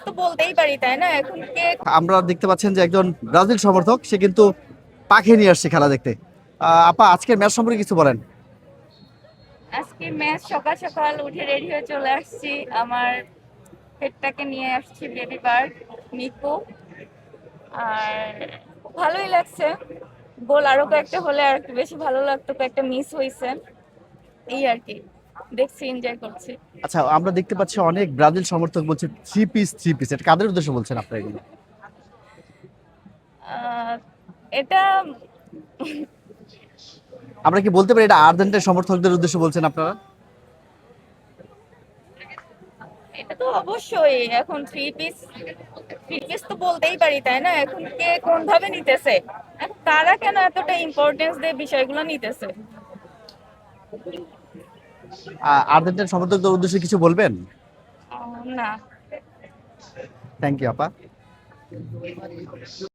তো বলতেই পারি, তাই না? এখন কে আমরা দেখতে পাচ্ছেন যে একজন ব্রাজিল সমর্থক, সে কিন্তু পাখি নিয়ে আসছে খেলা দেখতে। আপা, আজকের ম্যাচ সম্পর্কে কিছু বলেন। আজকে ম্যাচ সকাল সকাল উঠে রেডি হয়ে চলে আসছি। আমার পেটটাকে নিয়ে আসছি, বেবি বার্ড মিকু। আর ভালোই লাগছে। গোল আরো কয়েকটা হলে আর একটু বেশি ভালো লাগতো, কয়েকটা মিস হয়েছে। এই আর কি, দেখছি, এনজয় করছি। আচ্ছা, আমরা দেখতে পাচ্ছি অনেক ব্রাজিল সমর্থক বলছে থ্রি পিস থ্রি পিস, এটা কাদের উদ্দেশ্যে বলছেন আপনারা এগুলো? আহ, এটা আমরা কি বলতে পারি এটা আর্জেন্টিনার সমর্থকদের উদ্দেশ্যে বলছেন আপনারা? এটা তো অবশ্যই, এখন থ্রি পিস তো বলতেই পারি, তাই না? এখন কে কোন ভাবে নিতেছে, এখন তারা কেন এতটা ইম্পর্টেন্স দিয়ে বিষয়গুলো নিতেছে? আর্জেন্টিনার সমর্থকদের উদ্দেশ্যে কিছু বলবেন? না। থ্যাংক ইউ আপা।